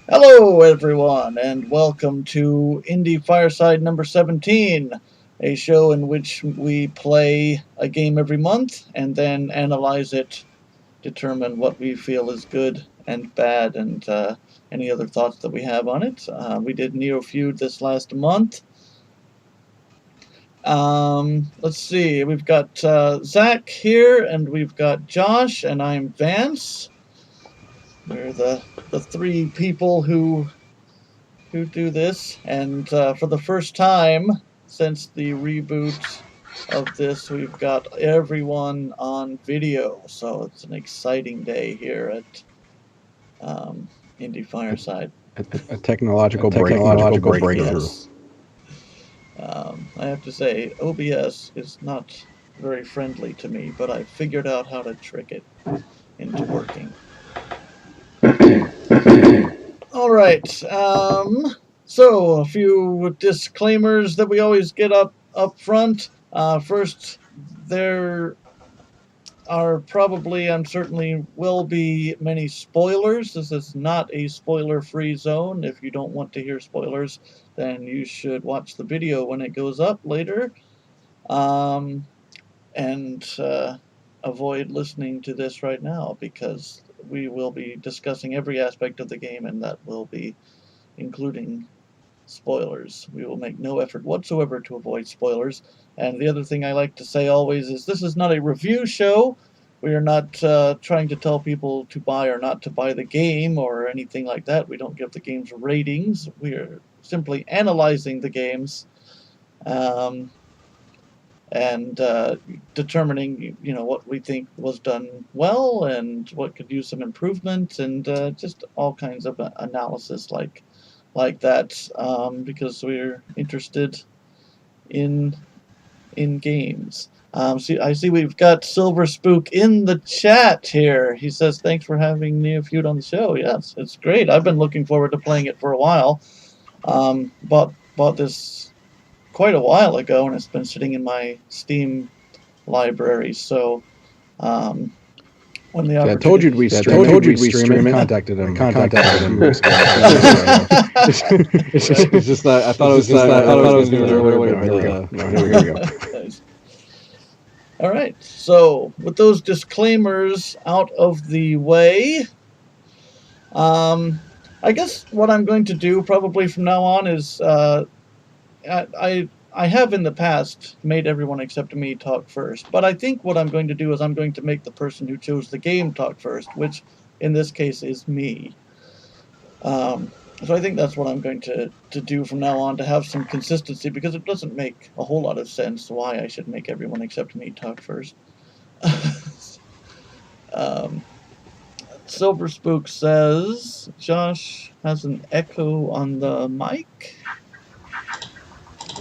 Hello, everyone, and welcome to Indie Fireside number 17, a show in which we play a game every month and then analyze it, determine what we feel is good and bad, and any other thoughts that we have on it. We did Neofeud this last month. Let's see, we've got Zach here, and we've got Josh, and I'm Vance. We're the three people who do this, and for the first time since the reboot of this, we've got everyone on video, so it's an exciting day here at Indie Fireside. A technological breakthrough. Yes. I have to say, OBS is not very friendly to me, but I figured out how to trick it into working. All right. So a few disclaimers that we always get up front. First, there are probably and certainly will be many spoilers. This is not a spoiler-free zone. If you don't want to hear spoilers, then you should watch the video when it goes up later. And avoid listening to this right now, because we will be discussing every aspect of the game, and that will be including spoilers. We will make no effort whatsoever to avoid spoilers. And the other thing I like to say always is this is not a review show. We are not trying to tell people to buy or not to buy the game or anything like that. We don't give the games ratings. We are simply analyzing the games and determining, what we think was done well and what could use some improvement, and just all kinds of analysis like that, because we're interested in games. I see we've got Silver Spook in the chat here. He says, thanks for having Neofeud on the show. Yes, it's great. I've been looking forward to playing it for a while. Bought this quite a while ago, and it's been sitting in my Steam library. So when the I told you we'd stream it. Contacted him. It's just that I thought it was going to do it earlier. Here we go. All right. So with those disclaimers out of the way, I guess what I'm going to do probably from now on is I have in the past made everyone except me talk first, but I think what I'm going to do is I'm going to make the person who chose the game talk first, which in this case is me. So I think that's what I'm going to do from now on, to have some consistency, because it doesn't make a whole lot of sense why I should make everyone except me talk first. Silver Spook says Josh has an echo on the mic.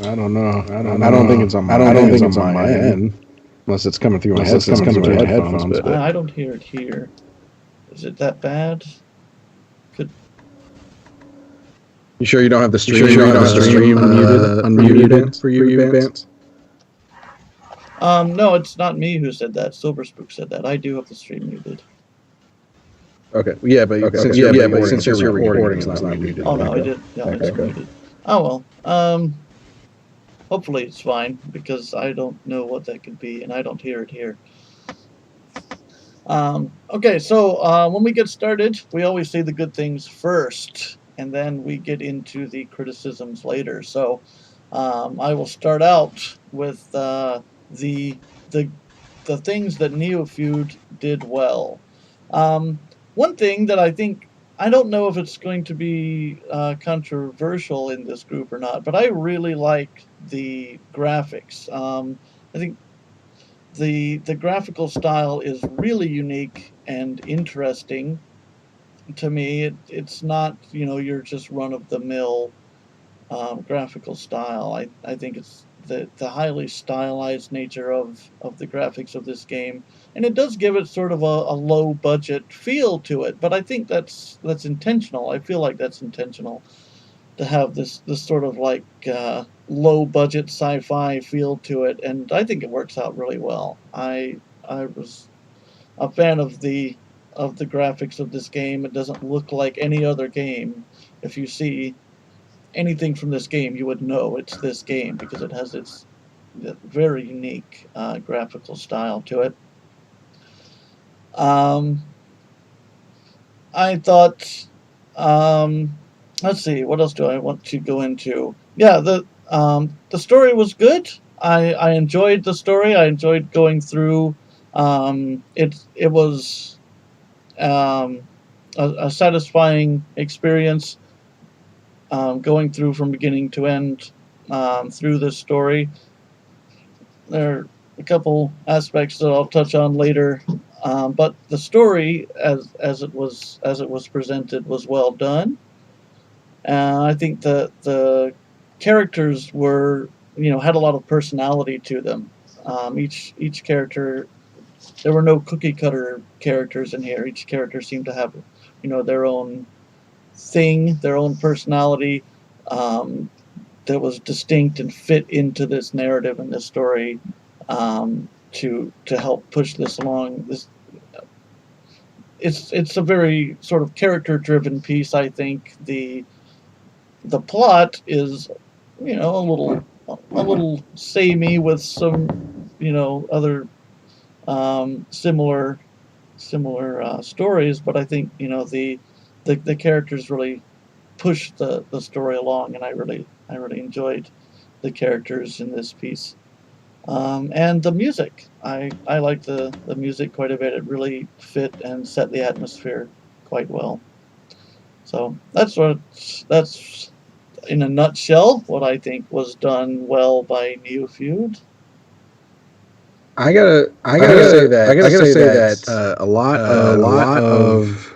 I don't know. I don't think it's on my end. Unless it's coming through my headphones. But I don't hear it here. Is it that bad? You sure you don't have the stream? Unmuted for you, Vance? No, it's not me who said that. Silver Spook said that. I do have the stream muted. Okay. Yeah, but since you're recording, it's not muted. Oh no, I did. Yeah, it's muted. Oh well. Hopefully it's fine, because I don't know what that could be, and I don't hear it here. Okay, so when we get started, we always say the good things first, and then we get into the criticisms later. So I will start out with the things that Neofeud did well. One thing that I don't know if it's going to be controversial in this group or not, but I really like the graphics. I think the graphical style is really unique and interesting to me. It's not, your just run-of-the-mill graphical style. I think it's the highly stylized nature of the graphics of this game, and it does give it sort of a low budget feel to it, but I think that's intentional. I feel like that's intentional, to have this sort of like low budget sci-fi feel to it, and I think it works out really well. I was a fan of the of the graphics of this game. It doesn't look like any other game. If you see anything from this game, you would know it's this game because it has its very unique graphical style to it. I thought, let's see, what else do I want to go into? Yeah, the story was good. I enjoyed the story. I enjoyed going through. It was a satisfying experience going through from beginning to end through this story. There are a couple aspects that I'll touch on later, but the story, as it was presented, was well done. I think the characters were, had a lot of personality to them. Each character, there were no cookie cutter characters in here. Each character seemed to have, their own thing, their own personality that was distinct and fit into this narrative and this story to help push this along. It's a very sort of character driven piece. I think the plot is a little samey with some other similar stories, but I think the characters really push the story along, and I really enjoyed the characters in this piece. And the music, I liked the music quite a bit. It really fit and set the atmosphere quite well. So that's in a nutshell what I think was done well by Neofeud. I gotta say that a lot of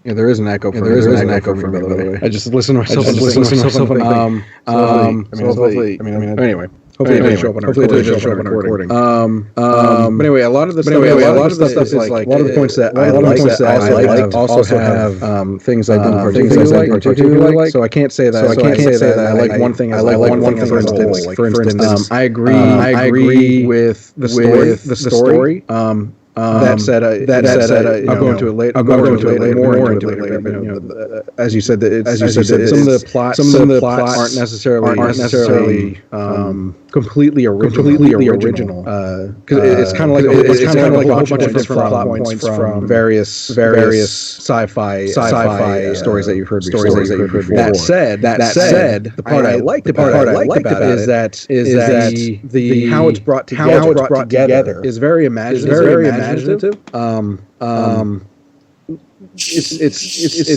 there is an echo. There is an echo for me, by the way. I just listen to myself. Anyway. Hopefully it doesn't show up on a recording. But anyway, a lot of the stuff is like a lot of the points that I like also have things I didn't particularly like. So I can't say that. I like one thing. For instance, I agree with the story. That said, I'll go into it later. More into it later. But, as you said, some of the plots aren't necessarily completely original. Because it's kind of like a whole bunch of different plot points from various sci-fi stories that you've heard before. That said, the part I liked about it is that the how it's brought together is very imaginative. It's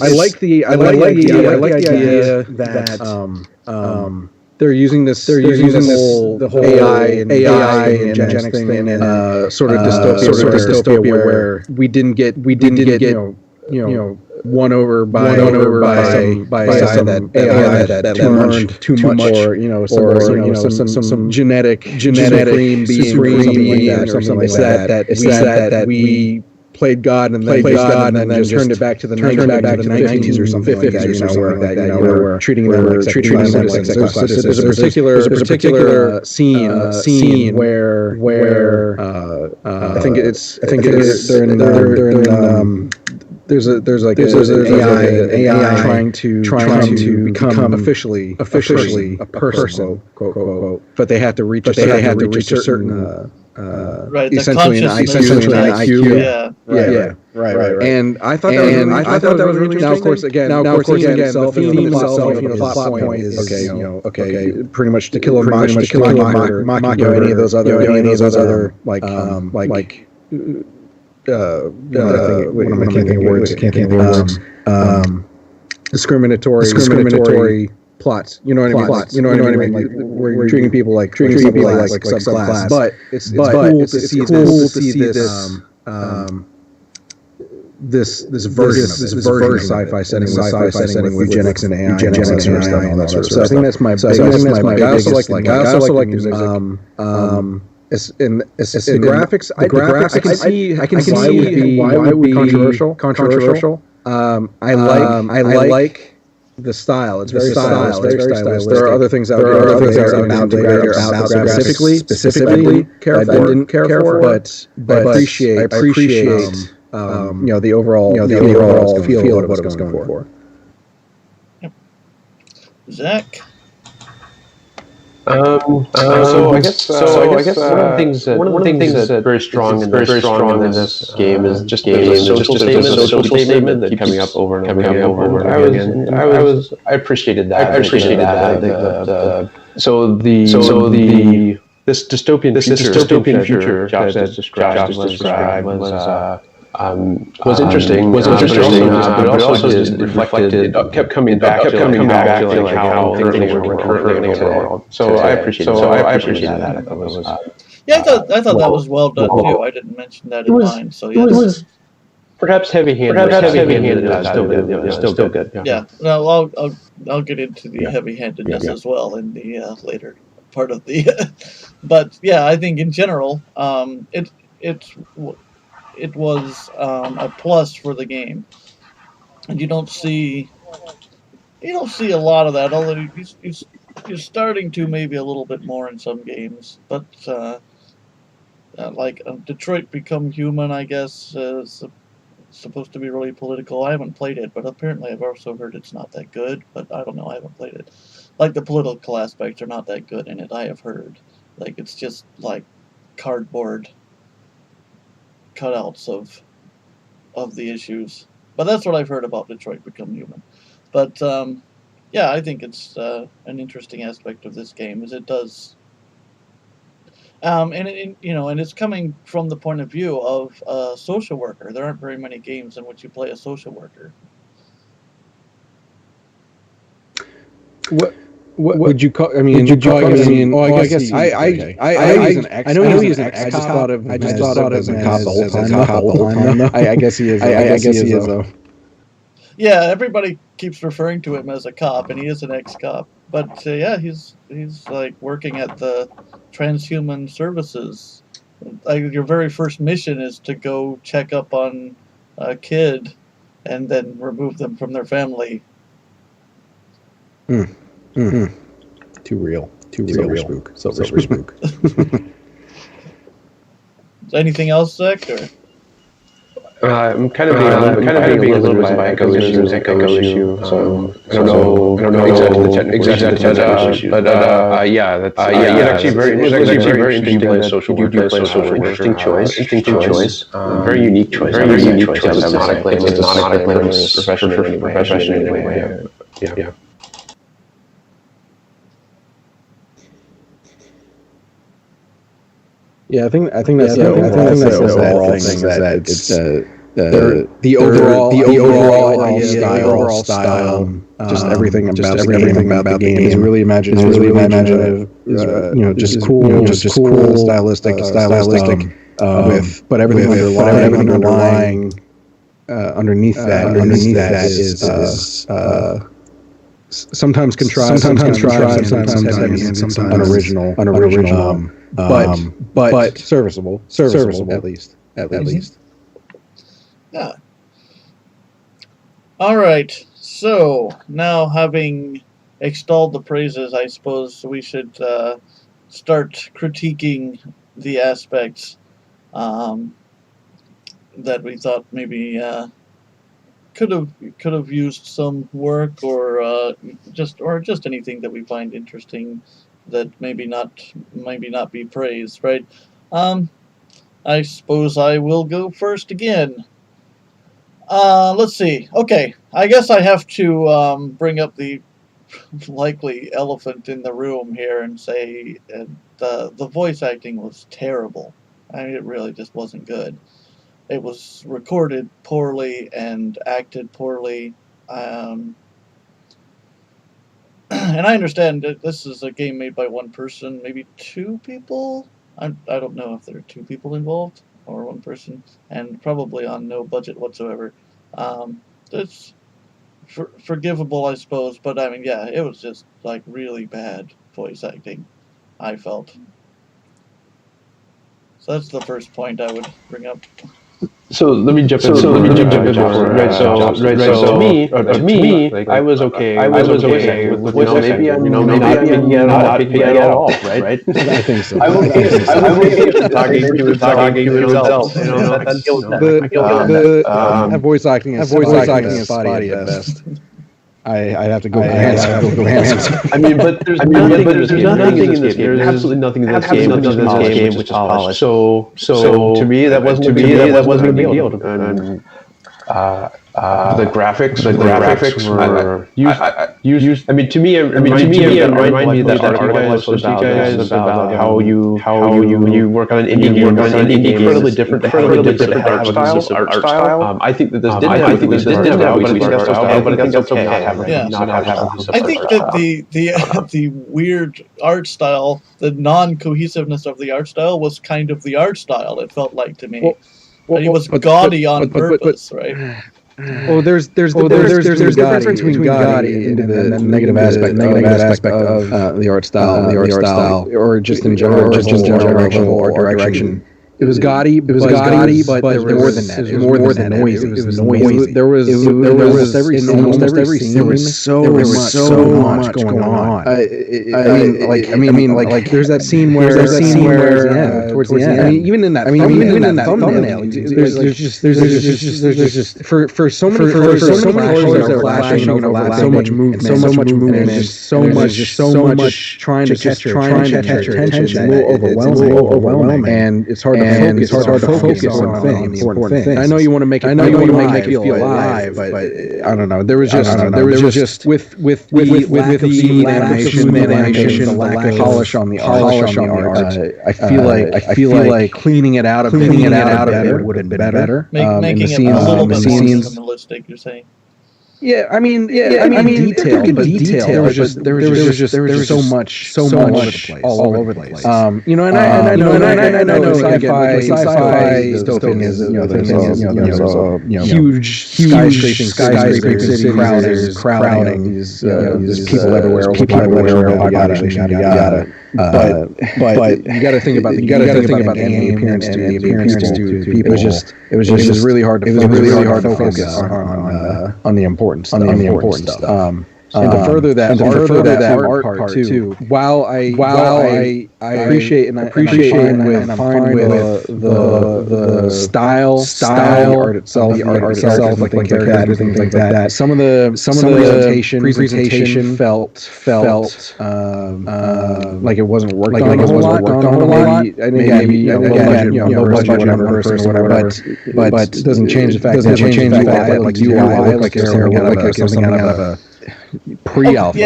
I like the idea that they're using the whole AI and eugenics thing in a sort of dystopia where we didn't get won over by some AI that learned too much, or some genetic supreme being or something like that we played God and then just turned it back to the 90s or something like that. Where we're treating them like there's a particular scene where I think they're in there's an AI trying to become officially a person, quote unquote, but they have to reach a certain essentially an IQ. Right. And I thought that was really interesting. Now, of course, again, the plot point is pretty much to kill a Mockingbird, any of those other discriminatory plots. You know what I mean? Like we're treating people like subclass. But it's cool to see this version of sci-fi setting with eugenics and AI and all that sort of stuff. I think that's my biggest. I also like the music. The graphics, I can see why it would be controversial. I like the style. It's very stylish. There are other things out there about specifically I didn't care for, but I appreciate the overall feel of what it was going for. Yep. Zach. So I guess one of the things that's very strong in this game is just the social statement that keeps coming up over and over again. I appreciated that. This dystopian future Josh has described was interesting, but it also reflected, kept coming back to like how things were currently in the world. So I appreciate that. I thought it was. Yeah, I thought that was well done too. I didn't mention that in mine. So yeah, it was perhaps heavy-handed. Still good. Yeah. No, I'll get into the heavy-handedness as well in the later part of the. But yeah, I think in general, it was a plus for the game, and you don't see a lot of that. Although you're starting to maybe a little bit more in some games, but like Detroit Become Human, I guess, is supposed to be really political. I haven't played it, but apparently I've also heard it's not that good. But I don't know. I haven't played it. Like the political aspects are not that good in it. I have heard. Like it's just like cardboard cutouts of the issues, but that's what I've heard about Detroit Become Human. But yeah, I think it's an interesting aspect of this game, is it does, and it's coming from the point of view of a social worker. There aren't very many games in which you play a social worker. What would you call? I mean, I guess I know he's an ex-cop. I just thought of as a cop the whole time. I guess he is. I guess he is though. Yeah, everybody keeps referring to him as a cop, and he is an ex-cop. But yeah, he's like working at the Transhuman Services. Like your very first mission is to go check up on a kid, and then remove them from their family. Mm-hmm. Too real. Silver Spook. Anything else, Zach? Or? I'm kind of being a little bit by echo issue. So I don't know exactly the technical issues, but yeah, that's actually very interesting to play social work. Interesting choice. Very unique choice. It's not a glamorous profession anyway. Yeah. Yeah, I think that's the overall thing. That it's the overall style, just everything about the game is really imaginative. Just cool, stylistic. But everything underlying underneath that is sometimes contrived, sometimes unoriginal. But serviceable at least. Yeah. All right. So now, having extolled the praises, I suppose we should start critiquing the aspects that we thought maybe could have used some work, or just anything that we find interesting that maybe not be praised, right? I suppose I will go first again. Let's see. Okay, I guess I have to bring up the likely elephant in the room here and say the voice acting was terrible. I mean, it really just wasn't good. It was recorded poorly and acted poorly. And I understand that this is a game made by one person, maybe two people. I don't know if there are two people involved or one person, and probably on no budget whatsoever. It's forgivable, I suppose, but I mean, yeah, it was just like really bad voice acting, I felt. So that's the first point I would bring up. So let me jump in. Right. So to me, like, I was okay. I was okay with maybe I'm not picking at all. Right. I think so. I'm okay with talking to himself. That voice acting is spotty at best. I'd have to go hands. I mean, but there's nothing in this game. There's absolutely nothing in this game which is polished. So to me, that wasn't a big deal. The graphics were used. I mean, to me, it reminded me of that article I posted about how you work on an indie game, incredibly different art style. I think that this didn't have a cohesive art style, but I think that's okay. I think that the weird art style, the non-cohesiveness of the art style, was kind of the art style. It felt like to me. It was gaudy on purpose, right? Well, there's a difference between gaudy and the negative aspect of the art style, or just in general, art direction. It was gaudy, but there was more than that. It was more than noisy. It was noisy. There was almost every scene. There was so much going on. I mean, like there's that scene where towards the end. I mean, even in that thumbnail, there's just for so many colors that are flashing and overlapping, so much movement, and so much trying to catch your attention. A little overwhelming, and it's hard to focus on the important things. I know you want to make it feel alive, but I don't know. There was just with the animation, the lack of polish on the art. I feel like cleaning it out a bit would have been better. Making it a little bit more minimalistic, you're saying. Yeah, I mean, detail. There was just so much all over the place. I know sci-fi dystopian is there's a huge skyscraping city, crowding, these people everywhere, yada. But you got to think about the appearance to people. It was really hard to focus on the important stuff. And to further that art part too. While I appreciate and fine with the style, the art itself, like everything like that. Some of the presentation felt like it wasn't worked on a whole lot. Maybe no budget, whatever. But it doesn't change the fact that UI like something out of a pre-alpha.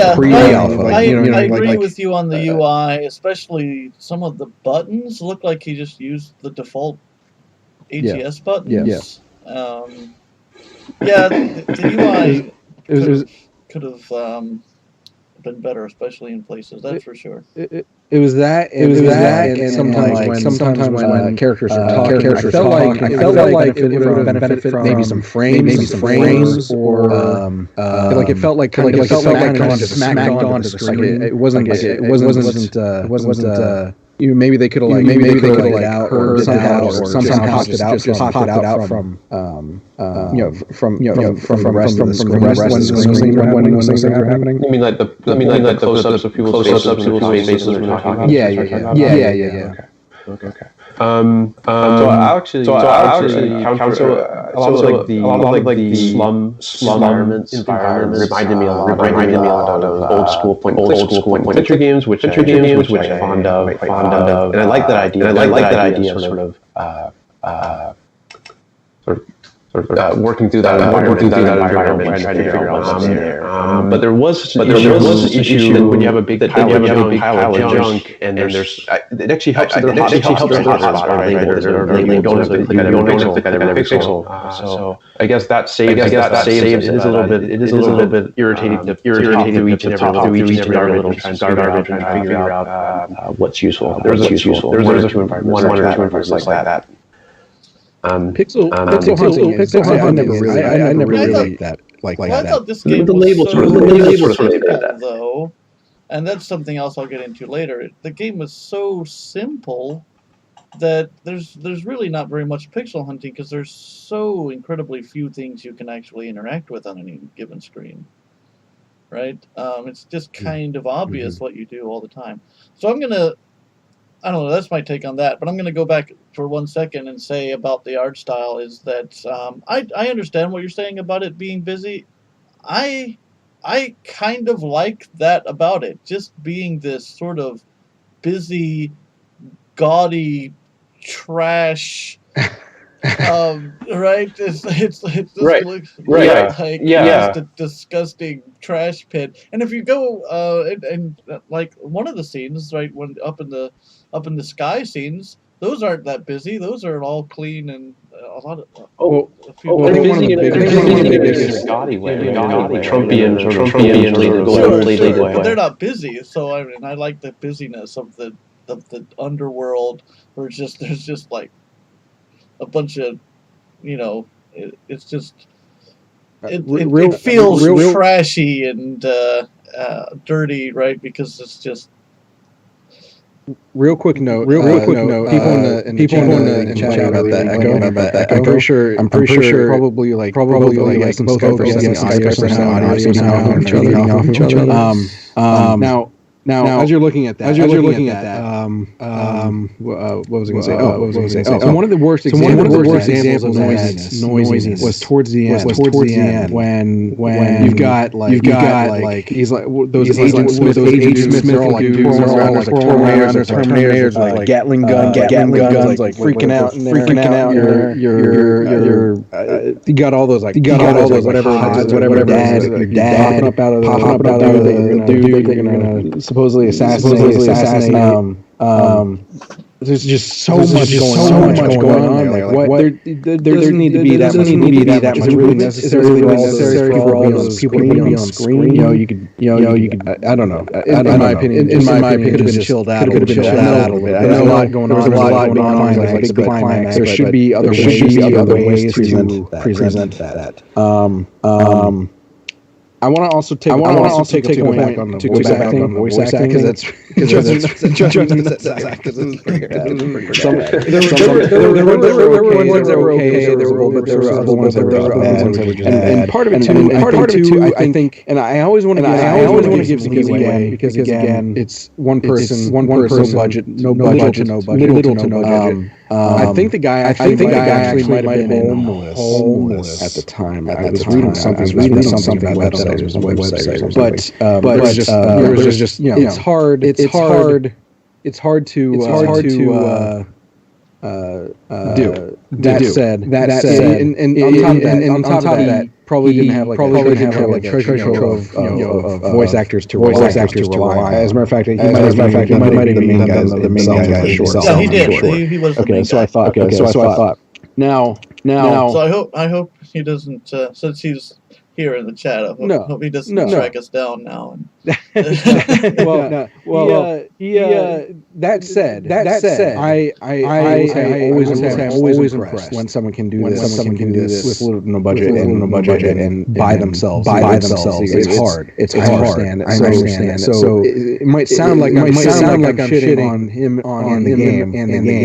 I agree with you on the UI, especially some of the buttons look like he just used the default ATS buttons. The UI could have been better, especially in places. That's for sure. It was that, and sometimes when characters are talking, I felt like it would have benefited from maybe some frames, or like it felt like kind of smacked onto the screen. It wasn't. Maybe they could have somehow popped it out from the rest of the screen when those things are happening. You mean like the close-ups of people's faces when you're talking about? Yeah. Okay. So I actually counter a lot of the slum environment reminded me a lot of old school point and click games, which I'm fond of, and I like that idea. Sort of working through that environment and trying to figure out what's there. But there was an issue that when you have a big pile of junk, and there's it actually helps the hotspot, right? They don't have to click at every pixel. So I guess that saves. It is a little bit irritating to through each and every garbage and figure out what's useful. There's a few environments like that. Pixel hunting. I never really liked that. I thought this game the label was sort of made that. Though, and that's something else I'll get into later. The game was so simple that there's really not very much pixel hunting because there's so incredibly few things you can actually interact with on any given screen, right? It's just kind of obvious what you do all the time. So I don't know, that's my take on that, but I'm gonna go back for 1 second and say about the art style is that I understand what you're saying about it being busy. I kind of like that about it, just being this sort of busy, gaudy trash. Right? It just Right. looks Right. like Yeah. just a disgusting trash pit. And if you go and like one of the scenes, right, when up in the sky scenes, those aren't that busy. Those are all clean and a lot of. They're busy in a gaudy way, Trumpian sort of gold-plated way. But they're not busy. So I mean, I like the busyness of the underworld, where there's just like a bunch of, it's just it feels trashy and dirty, right? Because it's just. Real quick note. People in the chat about that echo. I'm pretty sure probably like some Skype somehow each other. Now, as you're looking at that, what was I going to say? So one of the worst examples of noisiness was towards the end when you've got like he's like those Agent Smith, they're all like Terminators, like Gatling guns, like freaking out, you got all those whatever your dad popping up out of the dude they're gonna supposedly assassinate. There's just so much going on. Like what there doesn't need to be that much. Is it really necessary for all those people to be on screen? You could. I don't know. In my opinion, could have been chilled out a little bit. I know a lot going on. There's a lot going on. Like the climax. There should be other ways to present that. I want to also take a point on the voice acting because that's there were ones that were okay, but there were other ones that were bad. And part of it too, I think, and I always want to give some leeway because again, it's one person, no budget, little to no budget. I think the guy actually might have been homeless at the time. I was reading something about that. It was a website, but it was just it's hard to do. That said, and on top of that, probably didn't have like a treasure trove of voice actors to rely. As a matter of fact, he might have been the main guy himself. Yeah, he did. He was the main guy. So I thought. Now. So I hope he doesn't, since he's here in the chat. I hope he doesn't track us down now. And that said, I always impressed when someone can do this with little no budget and by themselves. It's hard. I understand. So it might sound like I'm shitting on him on the game,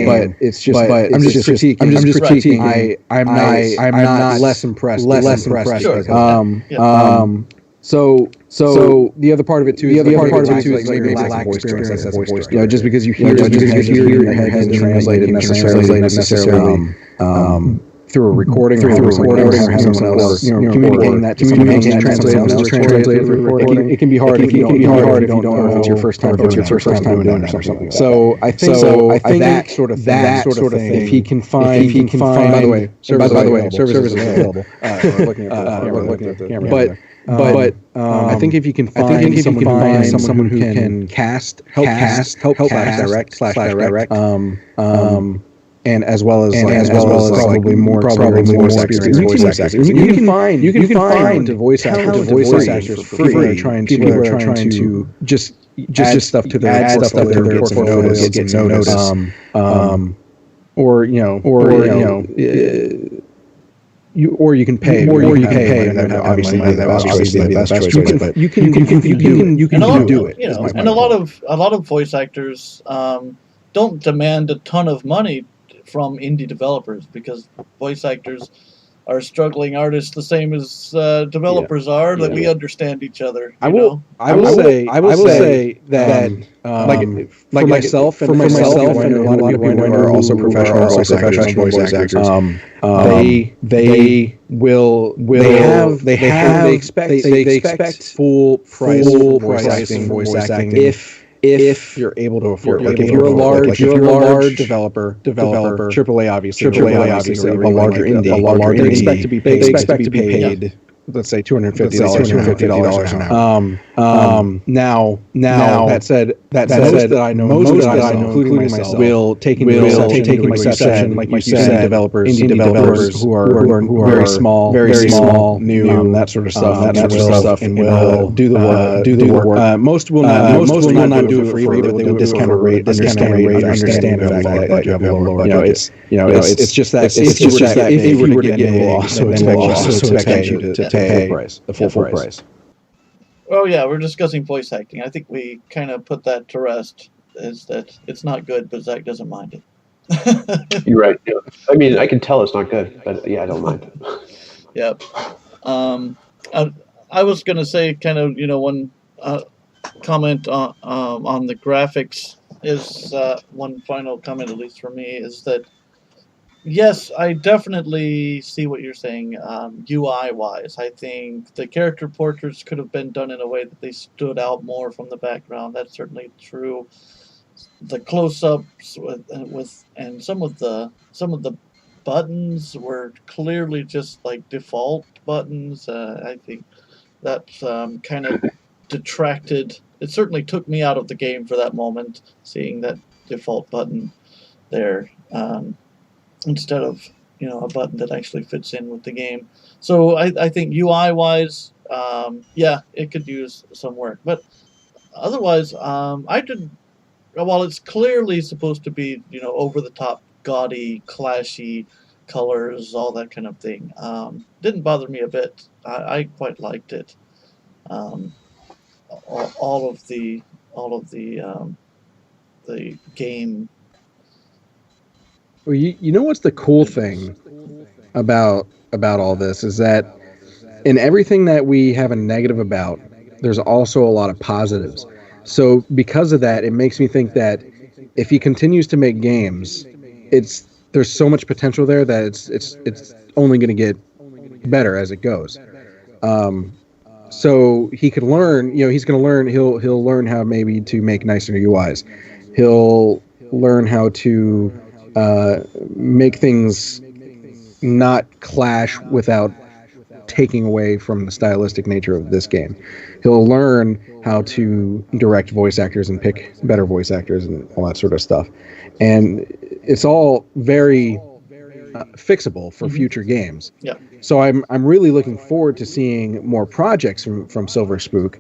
but it's just I'm just critiquing. I'm not less impressed. So the other part of it too is like maybe lack experience as a voice director. Just because you hear your head hasn't translated necessarily through a recording or having someone else communicating that to someone else translated through recording. It can be hard if you don't know if it's your first time doing it or something. So I think that sort of thing. If he can find, by the way, service is available. We're looking at the camera. But I think if you can find someone who can help cast, direct, and as well as probably more voice actors. You can find voice actors for free. People are trying to just add stuff to their portfolio, get noticed, or you can pay, and obviously the best choice. But you can do it. And a lot of voice actors, don't demand a ton of money from indie developers, because voice actors are struggling artists the same as developers are. That we understand each other. I will say that for myself and a lot of people who are also professional voice actors, they will they expect full price voice acting if you're able to afford it. Like if you're a large developer, AAA obviously, or a larger indie, they expect to be paid. Let's say $250 an hour. Now that said, most that I know, including myself, will take into exception, like you said, indie developers who are very small, new, that sort of stuff, and will do the work. Most will not do it for free, but they will discount a rate, understanding the fact that you have a lower budget. It's just that if you were to get a loss, so they will also expect you to pay the full price. Well, yeah, we're discussing voice acting. I think we kind of put that to rest, is that it's not good, but Zach doesn't mind it. You're right. Yeah. I mean, I can tell it's not good, but yeah, I don't mind. Yep. I was going to say kind of, one comment on the graphics is one final comment, at least for me, is that yes, I definitely see what you're saying. UI-wise, I think the character portraits could have been done in a way that they stood out more from the background. That's certainly true. The close-ups and some of the buttons were clearly just like default buttons. I think that kind of detracted. It certainly took me out of the game for that moment, seeing that default button there. Instead of a button that actually fits in with the game. So I think UI wise, it could use some work. But otherwise, while it's clearly supposed to be over the top, gaudy, clashy colors, all that kind of thing, didn't bother me a bit. I quite liked it. All of the game. Well, you know what's the cool thing about all this is that in everything that we have a negative about, there's also a lot of positives. So because of that, it makes me think that if he continues to make games, there's so much potential there that it's only going to get better as it goes. So he could learn. He's going to learn. He'll learn how maybe to make nicer UIs. He'll learn how to make things not clash without taking away from the stylistic nature of this game. He'll learn how to direct voice actors and pick better voice actors and all that sort of stuff. And it's all very fixable for future games. Yeah. So I'm really looking forward to seeing more projects from Silver Spook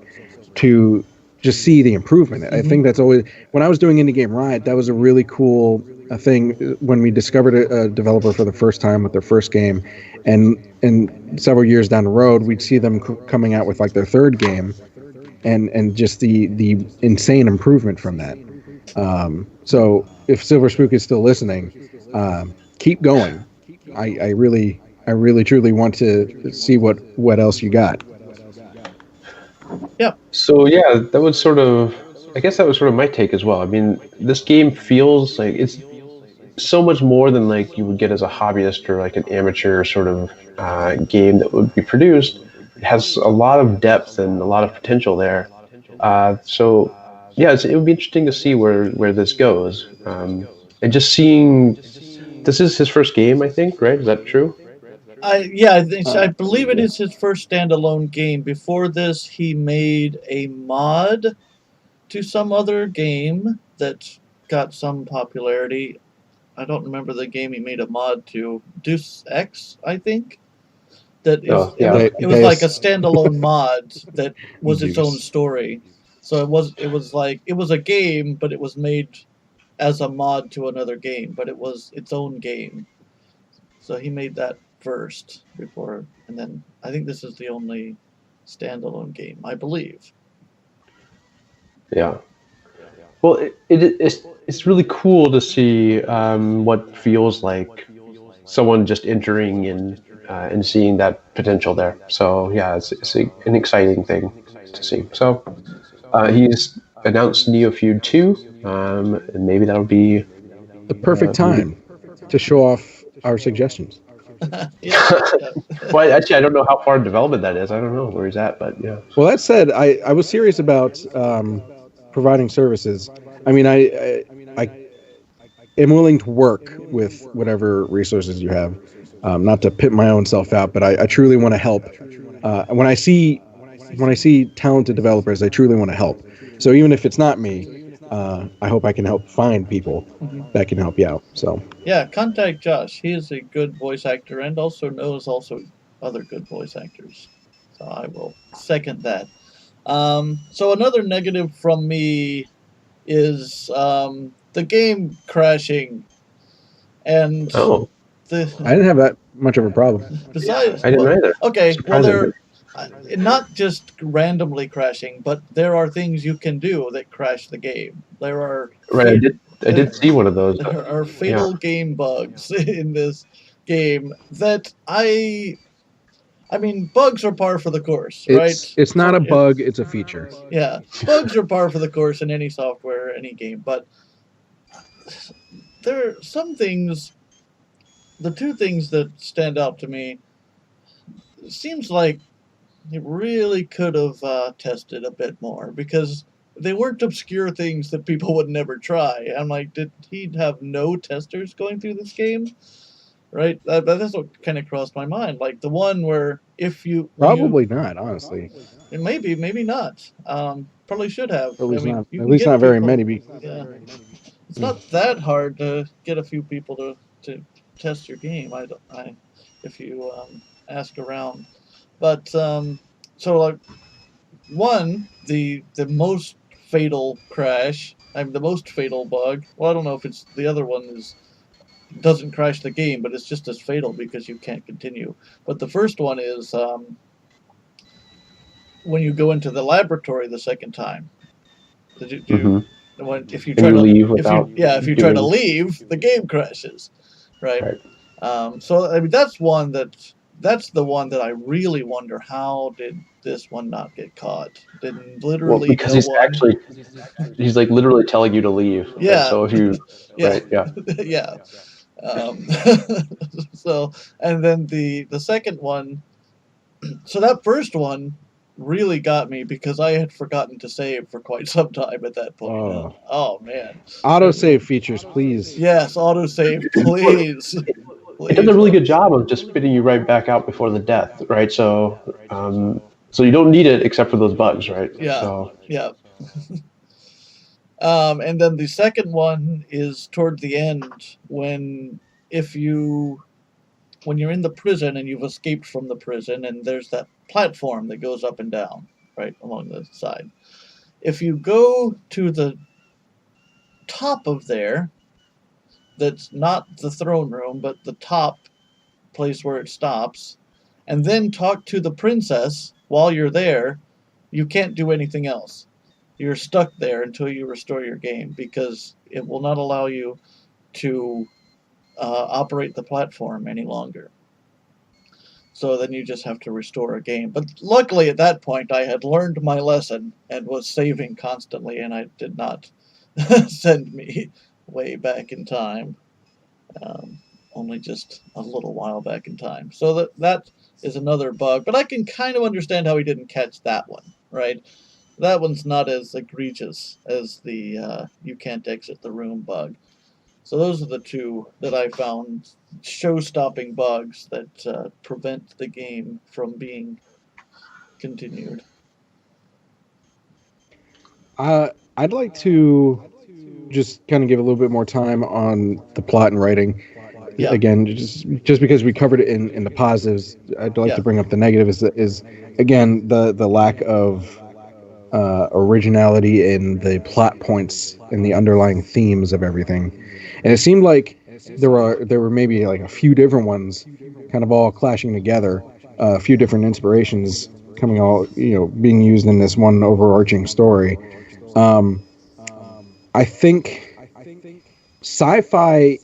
to just see the improvement. I think that's always, when I was doing Indie Game Riot, that was a really cool thing when we discovered a developer for the first time with their first game, and several years down the road, we'd see them coming out with like their third game, and just the insane improvement from that. So if Silver Spook is still listening, keep going. I really truly want to see what else you got. Yeah. So yeah, that was sort of my take as well. I mean, this game feels like it's so much more than like you would get as a hobbyist or like an amateur sort of game that would be produced. It has a lot of depth and a lot of potential there. So yeah, it would be interesting to see where this goes. And just seeing, this is his first game, I think, right? Is that true? I believe it is his first standalone game. Before this, he made a mod to some other game that got some popularity. I don't remember the game he made a mod to. Deus Ex, I think. It was like a standalone mod that was its own story. So it was a game, but it was made as a mod to another game, but it was its own game. So he made that first before, and then I think this is the only standalone game, I believe. Yeah. Well, it's really cool to see what feels like someone just entering and seeing that potential there. So yeah, it's an exciting thing to see. So he's announced Neofeud 2, and maybe that'll be the perfect time to show off our suggestions. Yeah. Well, actually, I don't know how far in development that is. I don't know where he's at, but yeah. Well, that said, I was serious about providing services. I mean, I am willing to work with whatever resources you have. Not to pimp my own self out, but I truly want to help. When I see talented developers, I truly want to help. So even if it's not me, I hope I can help find people that can help you out. So yeah, contact Josh. He is a good voice actor and also knows other good voice actors. So I will second that. So another negative from me is the game crashing, and Oh, I didn't have that much of a problem. besides, I didn't either. okay, well, Surprisingly. not just randomly crashing, but there are things you can do that crash the game. There are Right, I did see one of those. there are fatal game bugs in this game that I mean, bugs are par for the course, right? It's not a bug; it's a feature. Yeah, bugs are par for the course in any software, any game. But there are some things. The two things that stand out to me. It seems like it really could have tested a bit more because they weren't obscure things that people would never try. I'm like, did he have no testers going through this game? Right? That's what kind of crossed my mind. Like the one where if you Probably not, honestly. maybe not. Probably should have. At least I mean, not. you At can least get not very people- many. Yeah, it's not that hard to get a few people to test your game. If you ask around, but so like one the most fatal crash. The most fatal bug. Well, I don't know if it's the other one doesn't crash the game, but it's just as fatal because you can't continue. But the first one is when you go into the laboratory the second time. If you try to leave without if you try to leave, the game crashes, right? So I mean that's the one that I really wonder how did this one not get caught? Did literally because he's like literally telling you to leave. Yeah. And so if you right, yeah. yeah. So and then the second one. So that first one really got me because I had forgotten to save for quite some time at that point. Oh man. Autosave features, please. Yes, autosave, please. It does a really good job of just spitting you right back out before the death, right? So so you don't need it except for those bugs, right? Yeah. So. Yeah. And then the second one is toward the end when you're in the prison and you've escaped from the prison and there's that platform that goes up and down, right, along the side. If you go to the top of there, that's not the throne room, but the top place where it stops, and then talk to the princess while you're there, you can't do anything else. You're stuck there until you restore your game because it will not allow you to operate the platform any longer. So then you just have to restore a game. But luckily at that point I had learned my lesson and was saving constantly, and I did not send me way back in time. Only just a little while back in time. So that is another bug. But I can kind of understand how he didn't catch that one, right? That one's not as egregious as the you can't exit the room bug. So those are the two that I found show-stopping bugs that prevent the game from being continued. I'd like to just kind of give a little bit more time on the plot and writing. Yeah. Again, just because we covered it in the positives, I'd like to bring up the negative is again the lack of originality in the plot points and the underlying themes of everything. And it seemed like there were maybe like a few different ones kind of all clashing together, a few different inspirations coming all, being used in this one overarching story. I think sci-fi,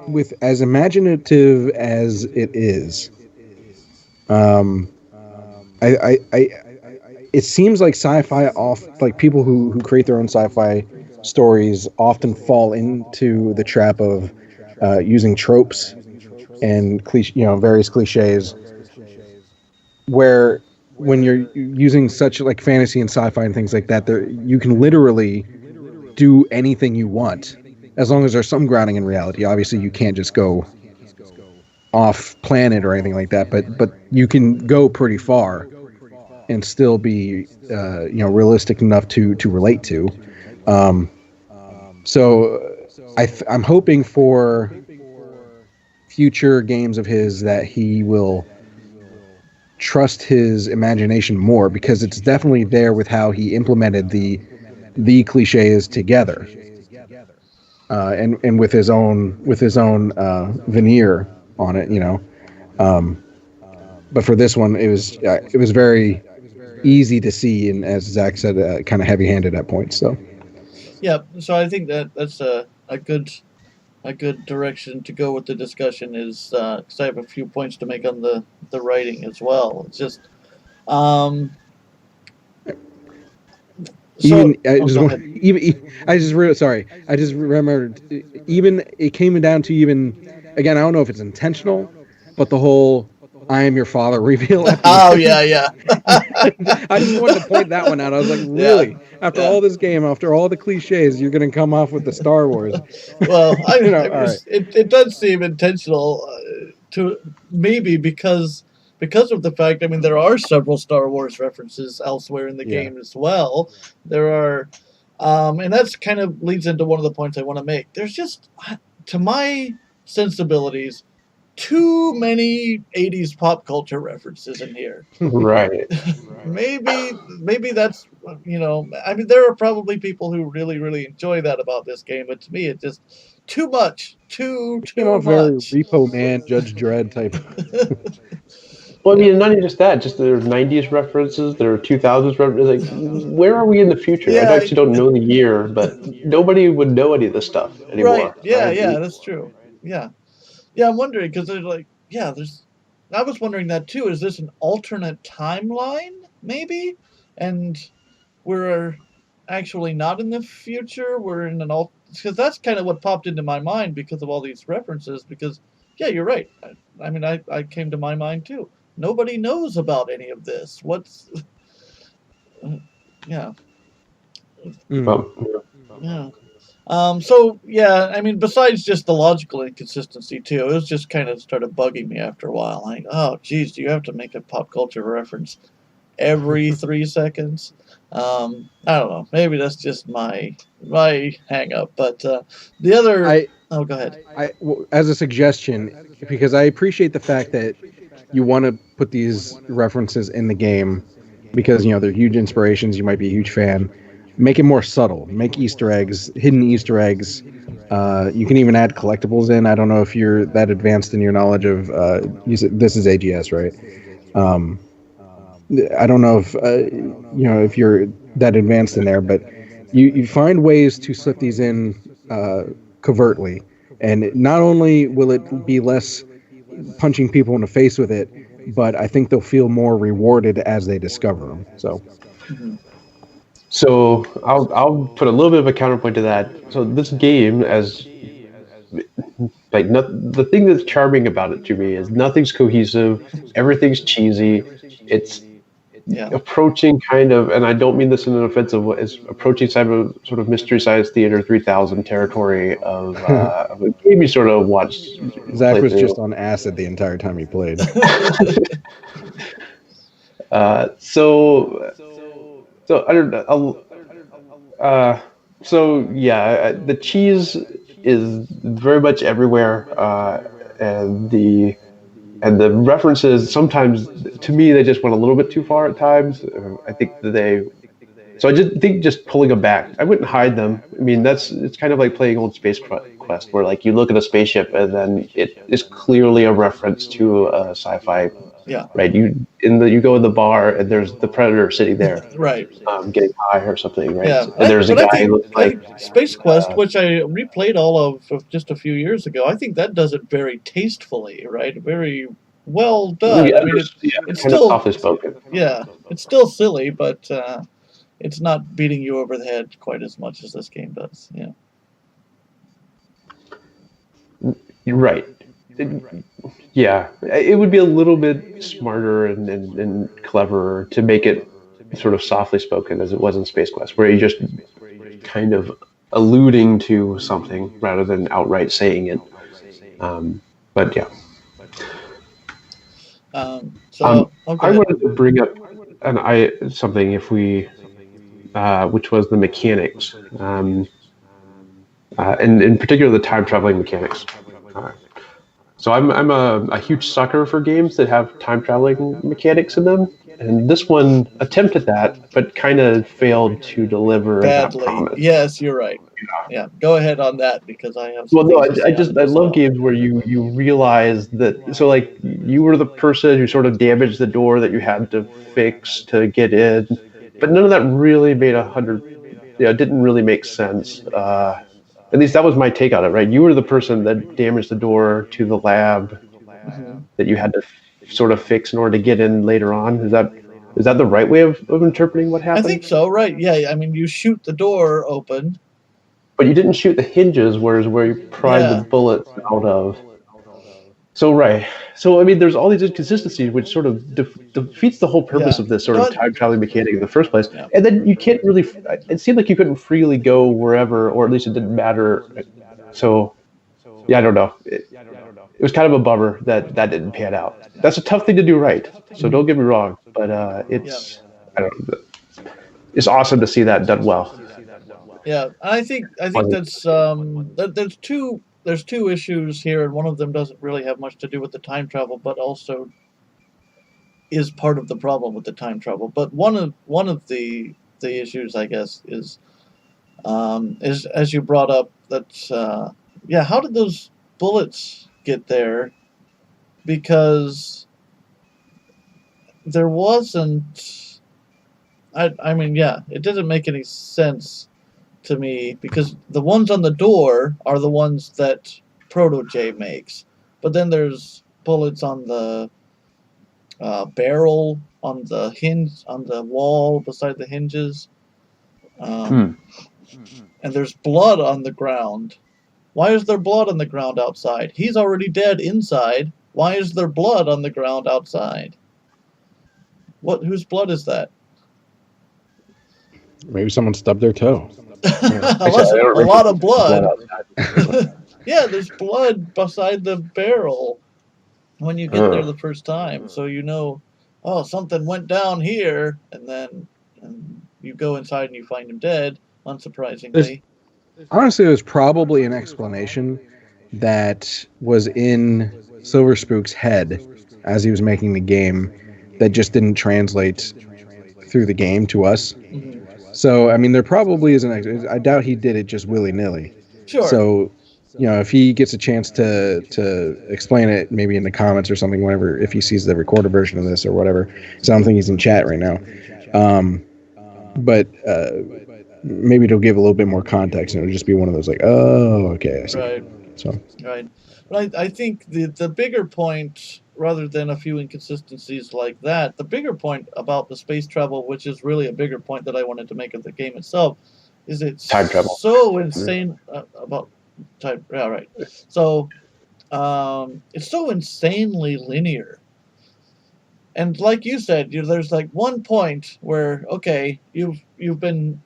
with as imaginative as it is, it seems like sci-fi like people who create their own sci-fi stories often fall into the trap of using tropes and various cliches, where when you're using such like fantasy and sci-fi and things like that, you can literally do anything you want as long as there's some grounding in reality. Obviously, you can't just go off planet or anything like that, but you can go pretty far and still be realistic enough to relate to. So I'm hoping for future games of his that he will trust his imagination more, because it's definitely there with how he implemented the cliches together, and with his own veneer on it, but for this one, it was very easy to see, and as Zach said, kind of heavy-handed at points. So so I think that's a good direction to go with the discussion, is because I have a few points to make on the writing as well. It's just I just remembered, even it came down to, even again, I don't know if it's intentional, but the whole "I am your father" reveal. Oh yeah. I just wanted to point that one out. I was like, really? After all this game, after all the cliches, you're going to come off with the Star Wars? Well, it does seem intentional to maybe because of the fact, I mean, there are several Star Wars references elsewhere in the game as well. There are, and that's kind of leads into one of the points I want to make. There's just, to my sensibilities, too many 80s pop culture references in here. Right. maybe that's, I mean, there are probably people who really, really enjoy that about this game, but to me, it's just too much. Too much. Very Repo Man, Judge Dredd type. Well, I mean, not even just that. Just there are 90s references, there are 2000s references. Like, where are we in the future? I actually don't know the year, but nobody would know any of this stuff anymore. Right. Yeah, that's true. Yeah, I'm wondering, because there's I was wondering that too. Is this an alternate timeline, maybe? And we're actually not in the future. We're in because that's kind of what popped into my mind because of all these references. Because, yeah, you're right. I mean, I came to my mind too. Nobody knows about any of this. What's... yeah. Yeah. So, yeah, I mean, besides just the logical inconsistency, too, it was just kind of started bugging me after a while. Like, oh, geez, do you have to make a pop culture reference every 3 seconds? I don't know. Maybe that's just my hang-up. But the other... go ahead. As a suggestion, because I appreciate the fact that you want to put these references in the game because, they're huge inspirations. You might be a huge fan. Make it more subtle. Make Easter eggs, hidden Easter eggs. You can even add collectibles in. I don't know if you're that advanced in your knowledge of... this is AGS, right? I don't know if if you're that advanced in there, but you find ways to slip these in covertly, and not only will it be less punching people in the face with it, but I think they'll feel more rewarded as they discover them. So I'll put a little bit of a counterpoint to that. So this game, the thing that's charming about it to me is nothing's cohesive, everything's cheesy. It's approaching kind of, and I don't mean this in an offensive way, it's approaching sort of Mystery Science Theater 3000 territory of a game you sort of watched. Zach was just on acid the entire time he played. So I don't know. The cheese is very much everywhere, and the references sometimes, to me, they just went a little bit too far at times. I think so I just think just pulling them back. I wouldn't hide them. I mean, it's kind of like playing old Space Quest, where like you look at a spaceship and then it is clearly a reference to a sci-fi Yeah. Right. You go in the bar and there's the predator sitting there, Right. getting high or something, right? Yeah. And there's a guy who looks I like think Space Quest, which I replayed all of just a few years ago, I think that does it very tastefully, right? Very well done. yeah, I mean, it's kind still of softly spoken. yeah, it's still silly, but it's not beating you over the head quite as much as this game does. Yeah. You're right. Yeah, it would be a little bit smarter and cleverer to make it sort of softly spoken as it was in Space Quest, where you just kind of alluding to something rather than outright saying it. But yeah. So I wanted to bring up something if we, which was the mechanics, and in particular the time traveling mechanics. So I'm a huge sucker for games that have time traveling mechanics in them, and this one attempted that, but kind of failed to deliver that badly. promise. Yes, you're right. Yeah, go ahead on that because I have. Well, no, I love games where you realize that. So like you were the person who sort of damaged the door that you had to fix to get in, but none of that really made it didn't really make sense. At least that was my take on it, right? You were the person that damaged the door to the lab that you had to sort of fix in order to get in later on. Is that the right way of interpreting what happened? I think so, right? Yeah, I mean, you shoot the door open. But you didn't shoot the hinges, where you pried the bullets out of. So, right. So, I mean, there's all these inconsistencies, which sort of defeats the whole purpose of this sort of time traveling mechanic in the first place. Yeah. And then you can't really, it seemed like you couldn't freely go wherever, or at least it didn't matter. So, yeah, I don't know. It was kind of a bummer that didn't pan out. That's a tough thing to do right. So don't get me wrong, but it's awesome to see that done well. Yeah, I think that's there's two issues here, and one of them doesn't really have much to do with the time travel, but also is part of the problem with the time travel. But one of the issues, I guess, is as you brought up that how did those bullets get there? Because there wasn't. I mean, yeah, it doesn't make any sense to me because the ones on the door are the ones that Proto-J makes, but then there's bullets on the barrel, on the hinge, on the wall beside the hinges, and there's blood on the ground. Why is there blood on the ground outside? He's already dead inside. Why is there blood on the ground outside? Whose blood is that? Maybe someone stubbed their toe. A lot of blood. Yeah, there's blood beside the barrel when you get there the first time. So you know, something went down here, and then you go inside and you find him dead, unsurprisingly. Honestly, there's probably an explanation that was in Silver Spook's head as he was making the game that just didn't translate through the game to us. Mm-hmm. So, I mean, there probably is I doubt he did it just willy-nilly. Sure. So, if he gets a chance to explain it, maybe in the comments or something, whenever, if he sees the recorded version of this or whatever, because I don't think he's in chat right now. But maybe it'll give a little bit more context, and it'll just be one of those like, oh, okay, I see. Right. So. Right. But I think the bigger point, rather than a few inconsistencies like that, the bigger point about the space travel, which is really a bigger point that I wanted to make of the game itself, is it's time travel. So insane about time. Yeah, right. So it's so insanely linear. And like you said, there's like one point where, okay, you've been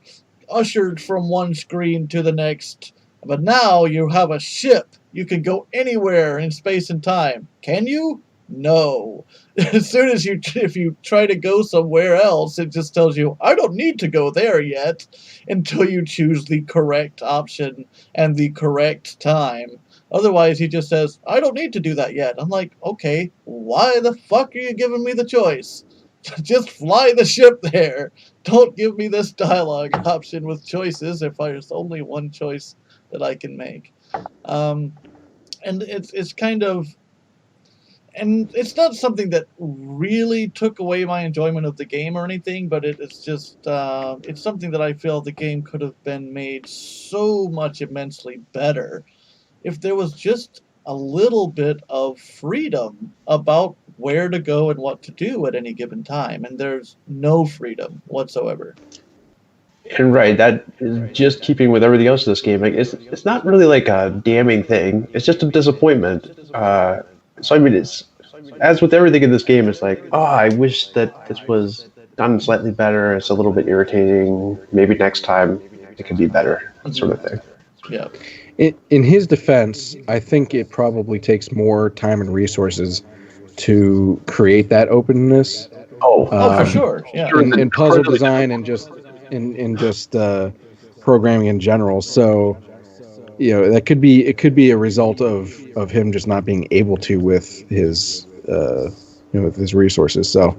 ushered from one screen to the next, but now you have a ship. You can go anywhere in space and time. Can you? No. As soon as if you try to go somewhere else, it just tells you, I don't need to go there yet, until you choose the correct option and the correct time. Otherwise, he just says, I don't need to do that yet. I'm like, okay, why the fuck are you giving me the choice? Just fly the ship there. Don't give me this dialogue option with choices if there's only one choice that I can make. And it's kind of, and it's not something that really took away my enjoyment of the game or anything, but it's just it's something that I feel the game could have been made so much immensely better if there was just a little bit of freedom about where to go and what to do at any given time, and there's no freedom whatsoever. And right, that is just keeping with everything else in this game. Like it's not really like a damning thing. It's just a disappointment. So I mean, it's as with everything in this game. It's like, oh, I wish that this was done slightly better. It's a little bit irritating. Maybe next time it could be better, sort of thing. Yeah. In his defense, I think it probably takes more time and resources to create that openness. For sure. Yeah. In puzzle design and just in just programming in general. So, that could be a result of him just not being able to with his with his resources. So,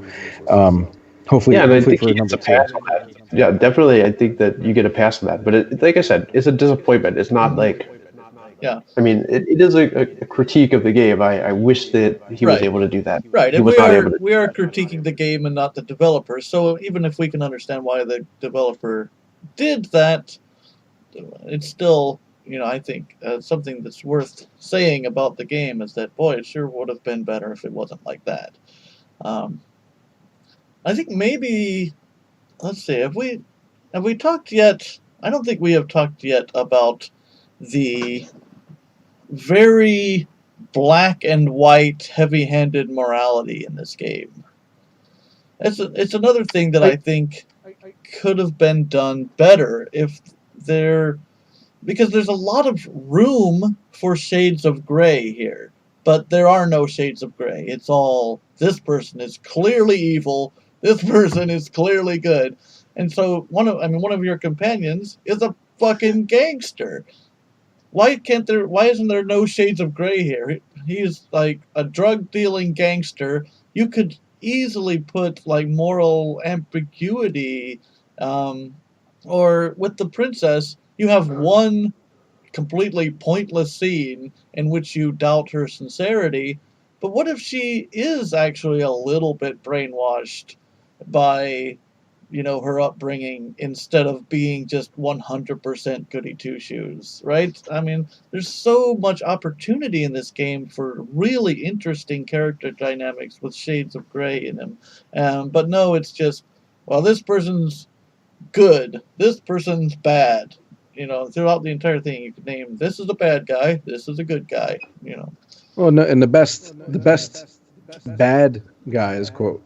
hopefully, yeah, and I think for he gets a pass on that. Yeah, definitely. I think that you get a pass on that. But like I said, it's a disappointment. It's not like. Yeah. I mean, it is a critique of the game. I wish that he was able to do that. Right, and we are critiquing the game and not the developer. So even if we can understand why the developer did that, it's still, I think something that's worth saying about the game is that, boy, it sure would have been better if it wasn't like that. I think maybe, let's see, have we talked yet? I don't think we have talked yet about the very black and white, heavy-handed morality in this game. It's another thing that I think could have been done better because there's a lot of room for shades of gray here, but there are no shades of gray. It's all, this person is clearly evil, this person is clearly good, and so one of your companions is a fucking gangster. Why isn't there no shades of gray here? He's like a drug dealing gangster. You could easily put like moral ambiguity, or with the princess, you have one completely pointless scene in which you doubt her sincerity. But what if she is actually a little bit brainwashed by her upbringing instead of being just 100% goody two-shoes, right? I mean, there's so much opportunity in this game for really interesting character dynamics with shades of gray in them. But no, it's just, well, this person's good, this person's bad. Throughout the entire thing, you could name, this is a bad guy, this is a good guy, Well, no, and the best bad guys, quote,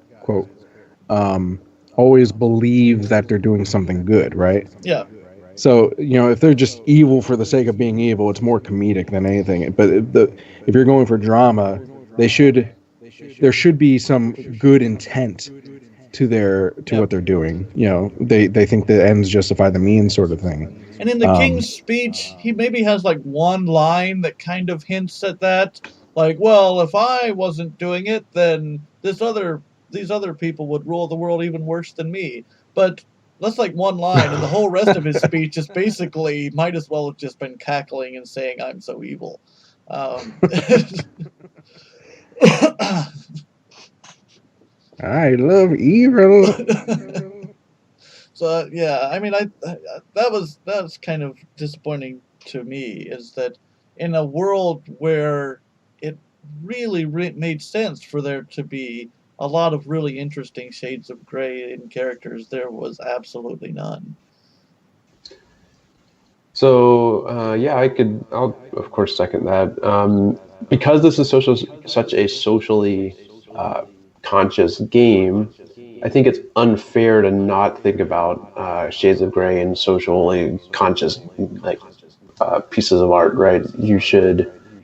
always believe that they're doing something good, right? Yeah. So, if they're just evil for the sake of being evil, it's more comedic than anything. But if you're going for drama, there should be some good intent to what they're doing. They think the ends justify the means, sort of thing. And in the king's speech, he maybe has like one line that kind of hints at that. Like, well, if I wasn't doing it, then these other people would rule the world even worse than me. But that's like one line, and the whole rest of his speech is basically might as well have just been cackling and saying, "I'm so evil." I love evil. So yeah, I mean, that's kind of disappointing to me, is that in a world where it really made sense for there to be a lot of really interesting shades of gray in characters, there was absolutely none. So I'll of course second that. Because this is such a socially conscious game, I think it's unfair to not think about shades of gray and socially conscious pieces of art, right? You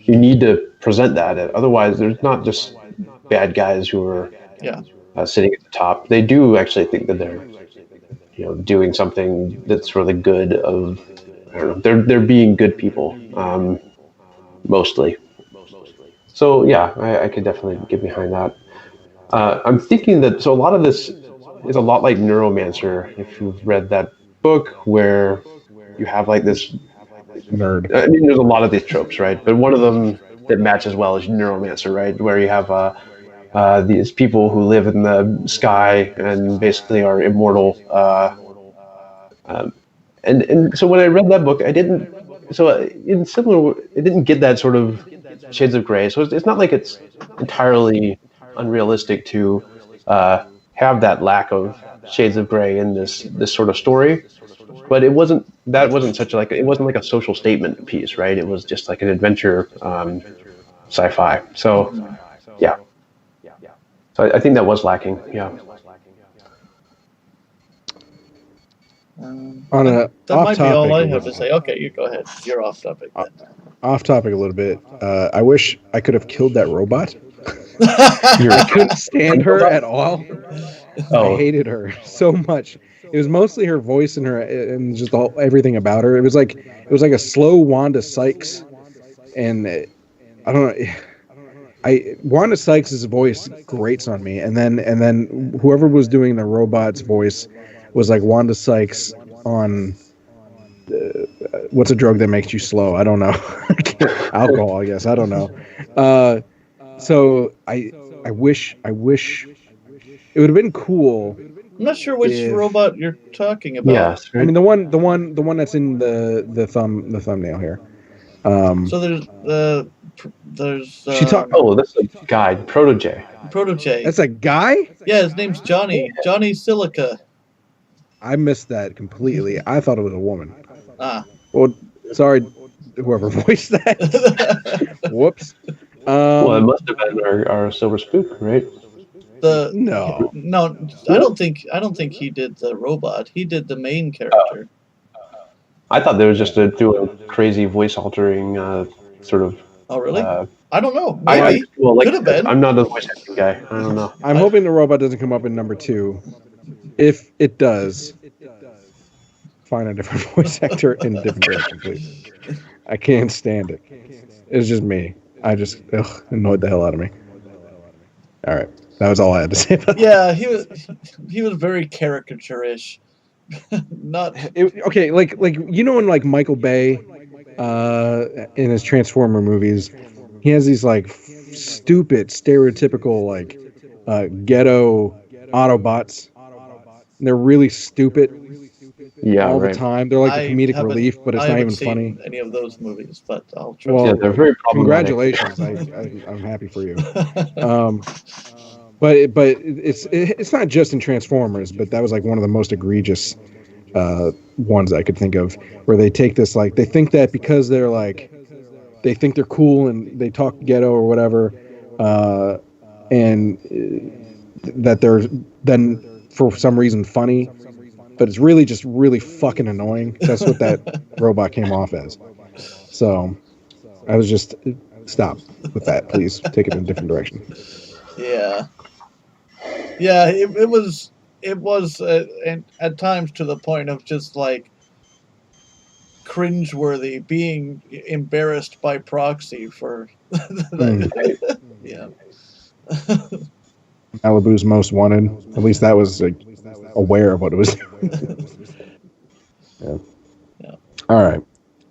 need to present that. Otherwise, there's not just bad guys who are sitting at the top. They do actually think that they're doing something that's for the good of, I don't know, they're being good people, mostly. So yeah, I could definitely get behind that. I'm thinking that, so a lot of this is a lot like Neuromancer, if you've read that book, where you have like this nerd. I mean, there's a lot of these tropes, right? But one of them that match as well as Neuromancer, right? Where you have these people who live in the sky and basically are immortal. And so when I read that book, I didn't. So in similar, it didn't get that sort of shades of gray. So it's not like it's entirely unrealistic to have that lack of shades of gray in this sort of story. But it wasn't. That wasn't such like it wasn't like a social statement piece, right? It was just like an adventure sci-fi. So yeah. So I think that was lacking. Yeah. That might be all I have to say. Okay, you go ahead. You're off topic then. Off topic a little bit. I wish I could have killed that robot. I couldn't stand her at all. I hated her so much. It was mostly her voice and just everything about her. It was like a slow Wanda Sykes, and I don't know. Wanda Sykes' voice grates on me, and then whoever was doing the robot's voice was like Wanda Sykes on what's a drug that makes you slow? I don't know. Alcohol, I guess. I don't know. So I wish it would have been cool. I'm not sure which robot you're talking about. Yes, right? I mean the one that's in the thumbnail here. So there's that's a guy, Protege. That's a guy? Yeah, his name's Johnny. Johnny Silica. I missed that completely. I thought it was a woman. Well, sorry, whoever voiced that. Whoops. Well, it must have been our Silver Spook, right? No, I don't think he did the robot. He did the main character. I thought there was just through a crazy voice altering sort of. Oh, really? I don't know. Maybe. Could have been. I'm not a voice acting guy. I don't know. I'm hoping the robot doesn't come up in number 2. If it does, find a different voice actor in a different direction, please. I can't stand it. It's just me. I just annoyed the hell out of me. All right, that was all I had to say about that. Yeah, he was very caricature-ish. Okay, like in like Michael Bay, in his Transformer movies, he has these like stupid stereotypical like ghetto Autobots. And they're really stupid. All the time. They're like the comedic relief, but it's not even funny. Any of those movies, but I'll try. Well, they're very congratulations. I'm happy for you. But it's not just in Transformers, but that was like one of the most egregious ones I could think of, where they take this like they think that because they're like they think they're cool and they talk ghetto or whatever, and that they're then for some reason funny, but it's really just really fucking annoying. That's what that robot came off as. So I was just stop with that, please. Take it in a different direction. Yeah, it was at times to the point of just like cringeworthy, being embarrassed by proxy for that. Yeah. Malibu's Most Wanted. At least that was like, aware of what it was doing. Yeah. All right.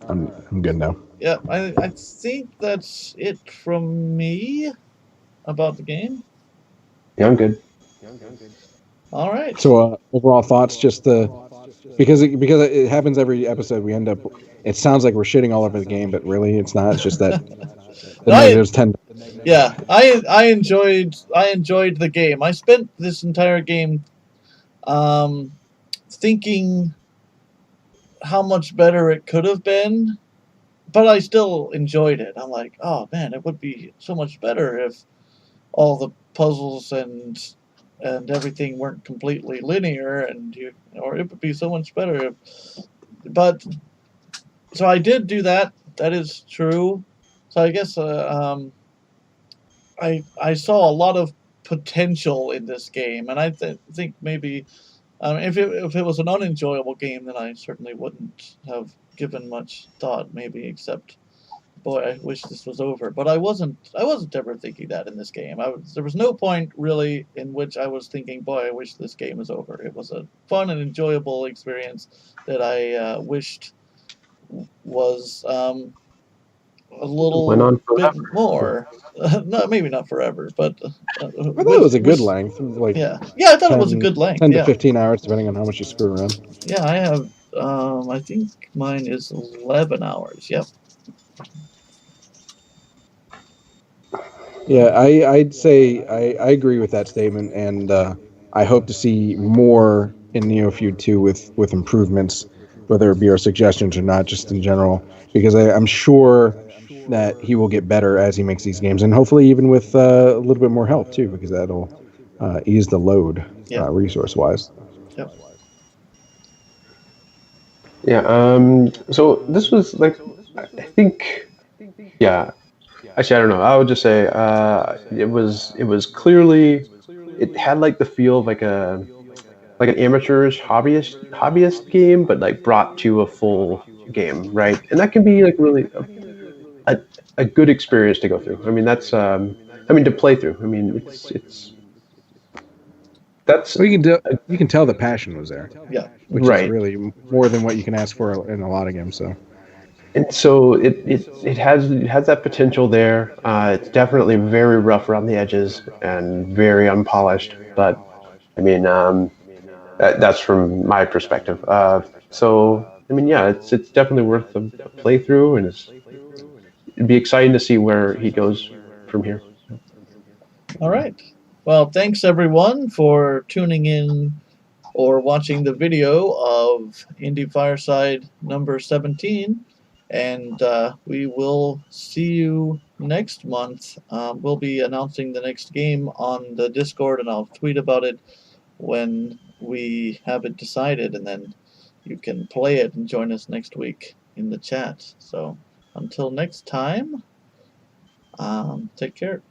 I'm good now. Yeah, I think that's it from me about the game. Yeah, I'm good. All right. So overall thoughts, just because it happens every episode, we end up. It sounds like we're shitting all over the game, but really, it's not. It's just that there's 10. Yeah, I enjoyed the game. I spent this entire game thinking how much better it could have been, but I still enjoyed it. I'm like, oh man, it would be so much better if all the puzzles and everything weren't completely linear, or it would be so much better. But so I did do that. That is true. So I guess I saw a lot of potential in this game, and I think maybe if it was an unenjoyable game, then I certainly wouldn't have given much thought. Maybe except, boy, I wish this was over. But I wasn't ever thinking that in this game. There was no point really in which I was thinking, boy, I wish this game was over. It was a fun and enjoyable experience that I wished was a little Went on bit forever. more. No, maybe not forever, but I thought it was a good length. Like yeah, I thought it was a good length. 10 to 15 hours, depending on how much you screw around. Yeah, I have. I think mine is 11 hours. Yep. Yeah, I'd say I agree with that statement, and I hope to see more in Neofeud 2 with improvements, whether it be our suggestions or not, just in general, because I'm sure that he will get better as he makes these games, and hopefully even with a little bit more help too, because that'll ease the load resource-wise. Yep. Yeah. So this was like, I think, yeah. Actually, I don't know. I would just say it was clearly, it had like the feel of like an amateurish hobbyist game, but like brought to a full game, right? And that can be like really a good experience to go through. I mean, that's I mean, to play through. I mean, it's that's well, you can tell the passion was there. Yeah. Which is really more than what you can ask for in a lot of games. So. And so it has that potential there. It's definitely very rough around the edges and very unpolished. But I mean, that's from my perspective. So I mean, yeah, it's definitely worth a playthrough, and it'd be exciting to see where he goes from here. All right. Well, thanks everyone for tuning in or watching the video of Indie Fireside number 17. And we will see you next month. We'll be announcing the next game on the Discord, and I'll tweet about it when we have it decided, and then you can play it and join us next week in the chat. So until next time, take care.